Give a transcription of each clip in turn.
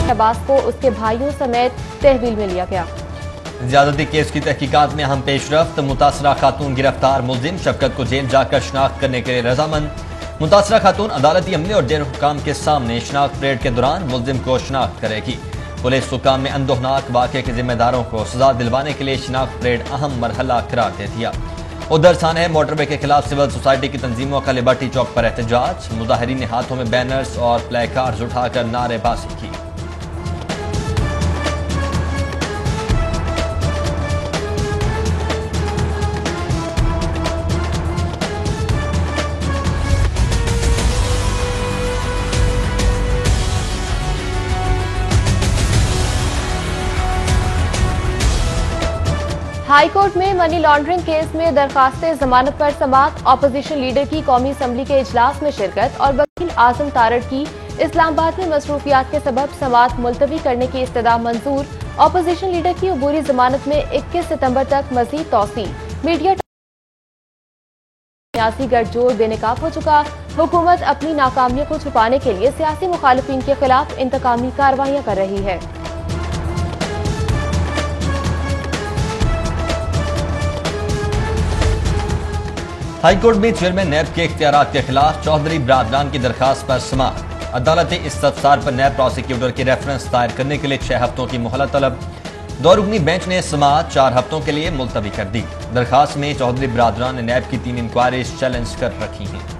शहबाज को उसके भाइयों समेत तहवील में लिया गया। ज्यादती केस की तहकीकात में अहम पेशरफ्त। मुतासरा खातून गिरफ्तार। मुलजिम शफकत को जेल जाकर शनाख्त करने के लिए रजामंद। मुतासरा खातून अदालती अमले और जेल हुक्काम के सामने शनाख्त परेड के दौरान मुलजिम को शनाख्त करेगी। पुलिस हुक्काम में अंदोहनाक वाक़े के जिम्मेदारों को सजा दिलवाने के लिए शनाख्त परेड अहम मरहला करार दे दिया। उधर सानह मोटरवे के खिलाफ सिविल सोसाइटी की तंजीमों का लिबर्टी चौक पर एहतजाज। मुजाहिरीन ने हाथों में बैनर्स और प्ले कार्ड्स उठाकर नारेबाजी की। हाई कोर्ट में मनी लॉन्ड्रिंग केस में दरखास्त जमानत पर समाअत। ऑपोजिशन लीडर की कौमी असम्बली के इजलास में शिरकत और वकील आजम तारड़ की इस्लामाबाद में मसरूफियात के सबब समाअत मुलतवी करने की इस्तदा मंजूर। ऑपोजिशन लीडर की अबूरी जमानत में 21 सितंबर तक मजीद तौसी। मीडिया सियासी गठजोड़ बेनकाब हो चुका। हुकूमत अपनी नाकामियों को छुपाने के लिए सियासी मुखालिफिन के खिलाफ इंतकामी कार्रवाइयां कर रही है। हाईकोर्ट में चेयरमैन नैब के इख्तियारात के खिलाफ चौधरी बरादरान की दरखास्त पर समाअत। अदालत ने इस्तफसार पर नैब प्रोसिक्यूटर की रेफरेंस दायर करने के लिए 6 हफ्तों की मोहलत तलब। 2 रुकनी बेंच ने समाअत 4 हफ्तों के लिए मुलतवी कर दी। दरखास्त में चौधरी बरादरान ने नैब की 3 इंक्वायरीज चैलेंज कर रखी हैं।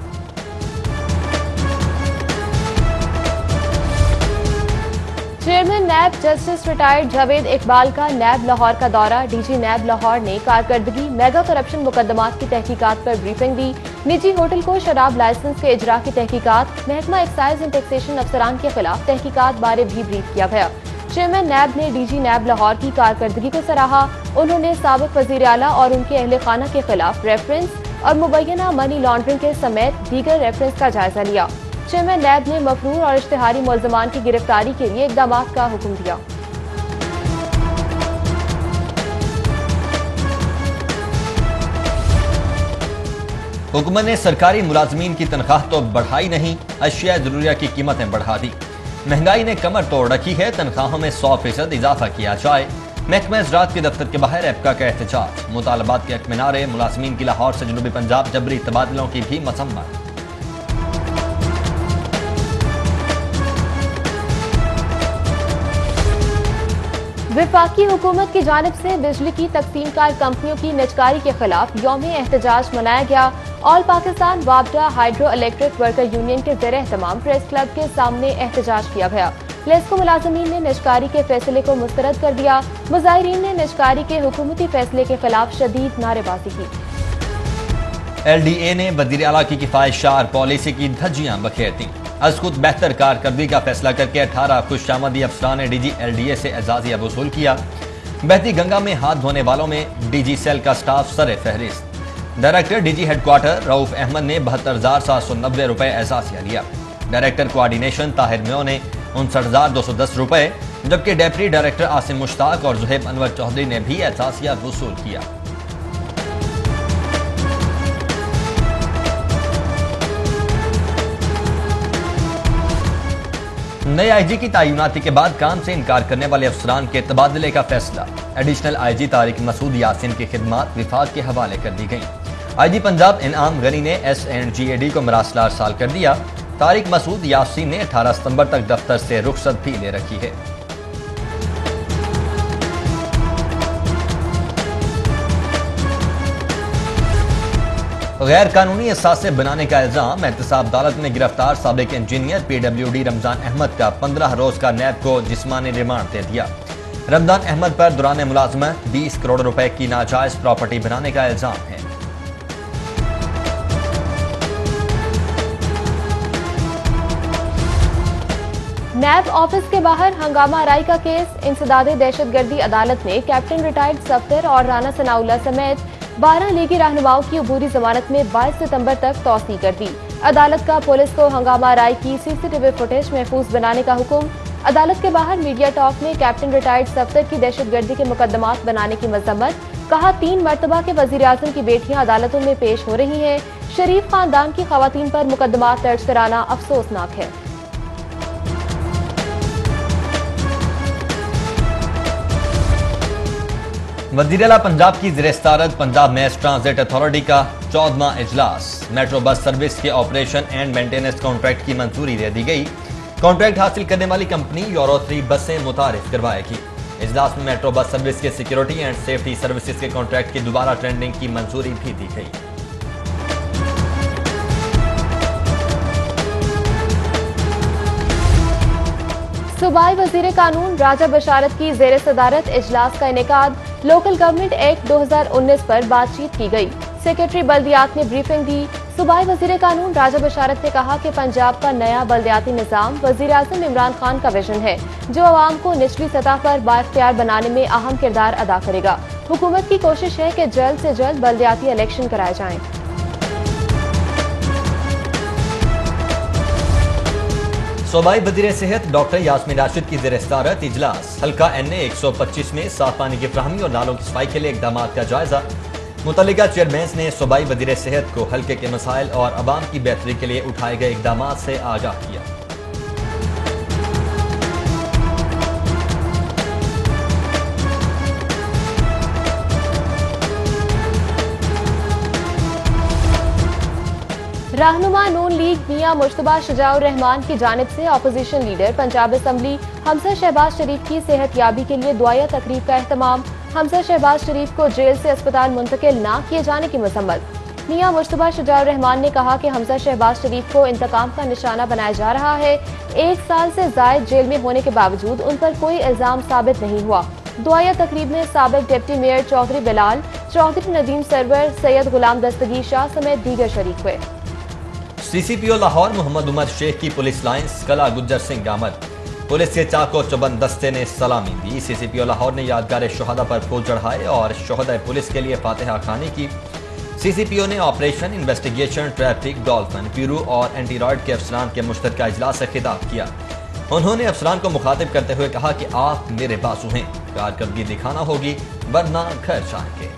Chairman NAB justice retired Javed Iqbal का नैब लाहौर का दौरा। डीजी नैब लाहौर ने कारकर्दगी मेगा करप्शन मुकदमात की तहकीकात पर ब्रीफिंग दी। निजी होटल को शराब लाइसेंस के इजरा की तहकीकात। महकमा एक्साइज एंड टैक्सेशन अफसरान के खिलाफ तहकीकात बारे भी ब्रीफ किया गया। चेयरमैन नैब ने डीजी नैब लाहौर की कारकर्दगी को सराहा। उन्होंने साबिक वजीर आला और उनके अहले खाना के खिलाफ रेफरेंस और मुबैना मनी लॉन्ड्रिंग के समेत दीगर रेफरेंस का जायजा लिया। चेयरमैन नैब ने मफरूर और इश्तिहारी मुलजमान की गिरफ्तारी के लिए इकदाम का हुक्म दिया। हुकूमत ने सरकारी मुलाजमीन की तनख्वाह तो बढ़ाई नहीं, अशिया जरूरिया की कीमतें बढ़ा दी। महंगाई ने कमर तोड़ रखी है, तनख्वाहों में 100% इजाफा किया जाए। महकमा ज़राअत के दफ्तर के बाहर एपका का एहतजाज। मुतालबात के हक में नारे। मुलाजमीन की लाहौर से जनूबी पंजाब जबरी तबादलों की भी मसम्मत। विफाकी हुकूमत की जानिब से बिजली की तकसीमकार कंपनियों की निजकारी के खिलाफ यौम एहतजाज मनाया गया। ऑल पाकिस्तान वाबडा हाइड्रो इलेक्ट्रिक वर्कर यूनियन के ज़ेर एहतमाम प्रेस क्लब के सामने एहतजाज किया गया। लेस्को मुलाजमीन ने निजकारी के फैसले को मुस्तरद कर दिया। मुजाहिरीन ने निजकारी के हुकूमती फैसले के खिलाफ शदीद नारेबाजी की। LDA ने वज़ीर आला की किफायतशार पॉलिसी की धज्जियां बखेरती। अज खुद बेहतर कारकर्दगी का फैसला करके 18 खुशामदी अफसरान ने DG LDA से एजाजिया वसूल किया। बहती गंगा में हाथ धोने वालों में DG सेल का स्टाफ सरे फहरिस्त। Director DG headquarter Rauf Ahmad ने 72,790 रुपए एजाजिया लिया। डायरेक्टर कोऑर्डिनेशन ताहिर म्यो ने 59,210 रुपए, जबकि डेप्टी डायरेक्टर आसिम मुश्ताक और जुहैब अनवर चौधरी ने भी एजाजिया वसूल किया। नए IG की तैनाती के बाद काम से इनकार करने वाले अफसरान के तबादले का फैसला। एडिशनल IG तारिक मसूद यासिन की खिदमात विफाक के हवाले कर दी गई। IG पंजाब इनाम गनी ने SNGAD को मरासला अरसाल कर दिया। तारिक मसूद यासिन ने 18 सितंबर तक दफ्तर से रुखसत भी ले रखी है। गैर कानूनी असासे बनाने का इल्जाम। एहतसाब अदालत में गिरफ्तार साबिक इंजीनियर PWD रमजान अहमद का 15 रोज का नैब को जिस्मानी रिमांड दे दिया। रमजान अहमद पर दौरान मुलाजमत 20 करोड़ रुपए की नाजायज प्रॉपर्टी बनाने का इल्जाम है। नैब ऑफिस के बाहर हंगामा आराई का केस। इंसदादे दहशतगर्दी अदालत ने कैप्टन रिटायर्ड सफ्तर और राना सनाउल्लाह समेत 12 लीगी रहनुमाओं की अबूरी जमानत में 22 सितंबर तक तौसी कर दी। अदालत का पुलिस को हंगामा आराई की CCTV फुटेज महफूज बनाने का हुक्म। अदालत के बाहर मीडिया टॉक में कैप्टन रिटायर्ड सफ्तर की दहशतगर्दी के मुकदमात बनाने की मजम्मत। कहा 3 मरतबा के वजीर आजम की बेटियां अदालतों में पेश हो रही हैं। शरीफ खानदान की खवातीन पर मुकदमात दर्ज कराना अफसोसनाक है। वज़ीर आला पंजाब की ज़ेर-ए-सदारत पंजाब मैस ट्रांजिट अथॉरिटी का 14वां इजलास। मेट्रो बस सर्विस के ऑपरेशन एंड मेंटेनेंस कॉन्ट्रैक्ट की मंजूरी दे दी गई। कॉन्ट्रैक्ट हासिल करने वाली कंपनी यूरो 3 बसें मुतारिफ करवाएगी। इजलास में मेट्रो बस सर्विस के सिक्योरिटी एंड सेफ्टी सर्विसेज के कॉन्ट्रैक्ट की दोबारा टेंडरिंग की मंजूरी भी दी गई। सूबाई वजीर कानून राजा बशारत की ज़ेर सदारत इजलास का इनेकाद। लोकल गवर्नमेंट एक्ट 2019 पर बातचीत की गई। सेक्रेटरी बल्दियात ने ब्रीफिंग दी। सूबाई वजीर कानून राजा बशारत ने कहा कि पंजाब का नया बल्दियाती निज़ाम वजीर आज़म इमरान खान का विजन है, जो अवाम को निचली सतह पर बाइख्तियार बनाने में अहम किरदार अदा करेगा। हुकूमत की कोशिश है कि जल्द से जल्द बल्दियाती इलेक्शन कराए जाएं। सूबाई वज़ीर सेहत डॉक्टर यास्मीन राशिद की ज़ेर-ए-सदारत इजलास। हल्का NA 125 में साफ पानी की फराहमी और नालों की सफाई के लिए इकदाम का जायजा। मुतल्लिका चेयरमैन ने सूबाई वज़ीर सेहत को हल्के के मसाइल और अवाम की बेहतरी के लिए उठाए गए इकदाम से आगाह किया। रहनुमा नून लीग मियां मुश्तबा शुजाउर रहमान की जानिब से opposition leader Punjab assembly Hamza Shahbaz Sharif की सेहतयाबी के लिए दुआया तकरीब का एहतमाम। हमजा शहबाज शरीफ को जेल से अस्पताल मुंतकिल न किए जाने की मसम्मत। मियां मुश्तबा शुजाउर रहमान ने कहा कि हमजा शहबाज शरीफ को इंतकाम का निशाना बनाया जा रहा है। 1 साल से जायद जेल में होने के बावजूद उन पर कोई इल्जाम साबित नहीं हुआ। दुआया तकरीब में साबिक डिप्टी मेयर चौधरी बिलाल, चौधरी नदीम सरवर, सैयद गुलाम दस्तगीर शाह समेत दीगर शरीक हुए। CCPO लाहौर मोहम्मद उमर शेख की पुलिस लाइन्स कला गुज्जर सिंह आमद। पुलिस के चाको चौबंद दस्ते ने सलामी दी। CCPO लाहौर ने यादगार शोहदा पर फूल चढ़ाए और शोहदा पुलिस के लिए फातिहा खानी की। CCPO ने ऑपरेशन इन्वेस्टिगेशन, ट्रैफिक, डॉल्फिन, पीरू और एंटी रॉयड के अफसरान के मुश्तरका इजलास से खिताब किया। उन्होंने अफसरान को मुखातिब करते हुए कहा कि आप मेरे बाजू हैं, कारकर्दगी दिखाना होगी वरना घर जाएंगे।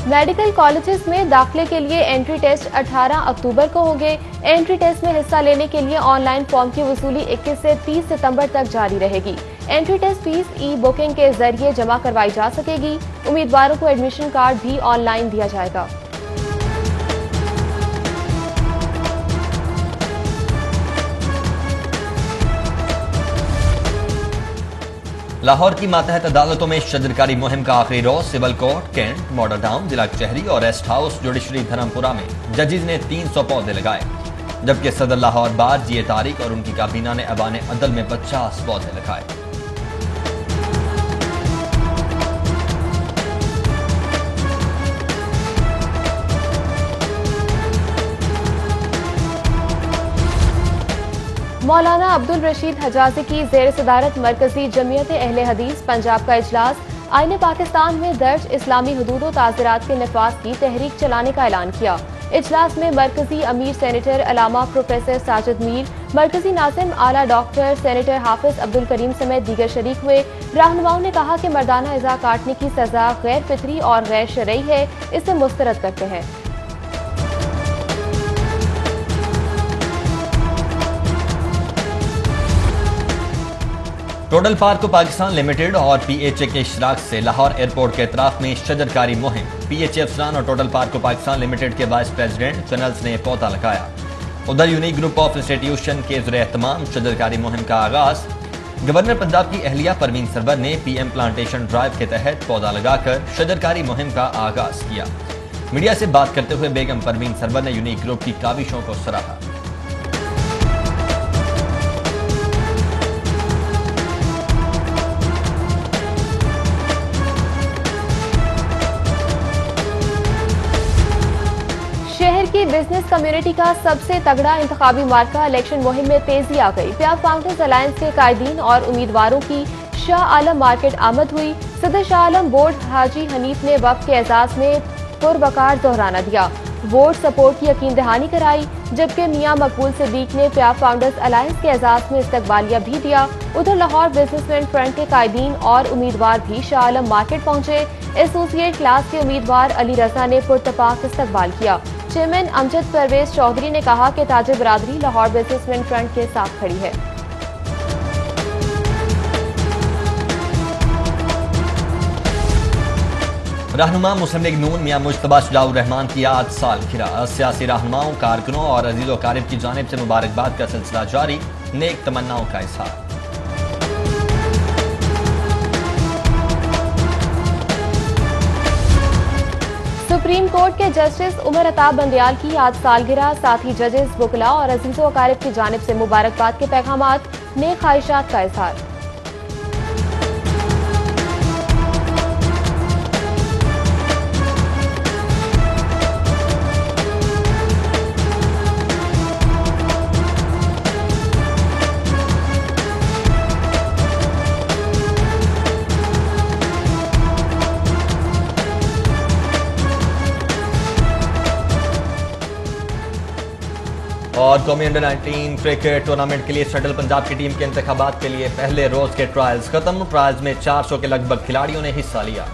मेडिकल कॉलेजेस में दाखिले के लिए एंट्री टेस्ट 18 अक्टूबर को होंगे। एंट्री टेस्ट में हिस्सा लेने के लिए ऑनलाइन फॉर्म की वसूली 21 से 30 सितंबर तक जारी रहेगी। एंट्री टेस्ट फीस ई-बुकिंग के जरिए जमा करवाई जा सकेगी। उम्मीदवारों को एडमिशन कार्ड भी ऑनलाइन दिया जाएगा। लाहौर की मातहत अदालतों में शजरकारी मुहिम का आखिरी रोज। Civil court, cantt, model town, जिला कचहरी और रेस्ट हाउस जुडिशरी धर्मपुरा में जजिज ने 300 पौधे लगाए, जबकि सदर लाहौर बार GA तारिक और उनकी काबीना ने अबान अदल में 50 पौधे लगाए। मौलाना अब्दुल रशीद हजाजी की ज़ेर सदारत मरकजी जमीयत अहले हदीस पंजाब का इजलास। आईने पाकिस्तान में दर्ज इस्लामी हुदूद व ताज़ीरात के नफाज की तहरीक चलाने का ऐलान किया। इजलास में मरकजी अमीर सेनेटर अलामा प्रोफेसर साजिद मीर, मरकजी नाज़िम आला डॉक्टर सेनेटर हाफिज अब्दुल करीम समेत दीगर शरीक हुए। रहनुमाओं ने कहा कि मर्दाना इज़ा काटने की सजा गैर फितरी और गैर शरई है, इसे मुस्तरद करते हैं। टोटल पार्को पाकिस्तान लिमिटेड और PHA के इश्तराक से लाहौर एयरपोर्ट के इतराफ में शजरकारी मुहिम। PHA अफसरान और टोटल पार्को पाकिस्तान लिमिटेड के वाइस प्रेसिडेंट चैनल्स ने पौधा लगाया। उधर यूनिक ग्रुप ऑफ इंस्टीट्यूशन के ज़रिए एहतमाम शजरकारी मुहिम का आगाज। गवर्नर पंजाब की अहलिया परवीन सरवर ने PM प्लांटेशन ड्राइव के तहत पौधा लगाकर शजरकारी मुहिम का आगाज किया। मीडिया से बात करते हुए बेगम परवीन सरवर ने यूनिक ग्रुप की काविशों को सराहा। शहर की बिजनेस कम्युनिटी का सबसे तगड़ा इंतखाबी मार्का इलेक्शन मुहिम में तेजी आ गई। प्यार फाउंडर्स अलायंस के कायदीन और उम्मीदवारों की शाह आलम मार्केट आमद हुई। सदर शाह आलम बोर्ड हाजी हनीफ ने वक्त के एजाज में पुरवकार दोहराना दिया, वोट सपोर्ट की यकीन दहानी कराई, जबकि मियां मकबूल सिद्दीक ने प्यार फाउंडर्स अलायंस के एजाज में इस्तकबालिया भी दिया। उधर लाहौर बिजनेसमैन फ्रंट के कायदीन और उम्मीदवार भी शाह आलम मार्केट पहुंचे। एसोसिएट क्लास के उम्मीदवार अली रजा ने पुरतपाक इस्तकबाल किया। चेयरमैन अमजद परवेज चौधरी ने कहा कि ताजिर बरादरी लाहौर बिजनेसमैन फ्रंट के साथ खड़ी है। रहनुमा मुस्लिम लीग नून मियां मुज्तबा शुजाउर रहमान की आज सालगिरह। सियासी रहनुमाओं, कारकुनों और अजीजों कारिब की जानिब से मुबारकबाद का सिलसिला जारी, नेक तमन्नाओं का इजहार। सुप्रीम कोर्ट के जस्टिस उमर अताब बंदयाल की आज सालगिरह, साथ ही जजेस, वकला और अजीजों अकारिब की जानिब से मुबारकबाद के पैगामात, नेक ख्वाहिशात का इजहार। और कौमी अंडर 19 क्रिकेट टूर्नामेंट के लिए सेंट्रल पंजाब की टीम के इंतखाबात के लिए पहले रोज के ट्रायल्स खत्म। ट्रायल्स में 400 के लगभग खिलाड़ियों ने हिस्सा लिया।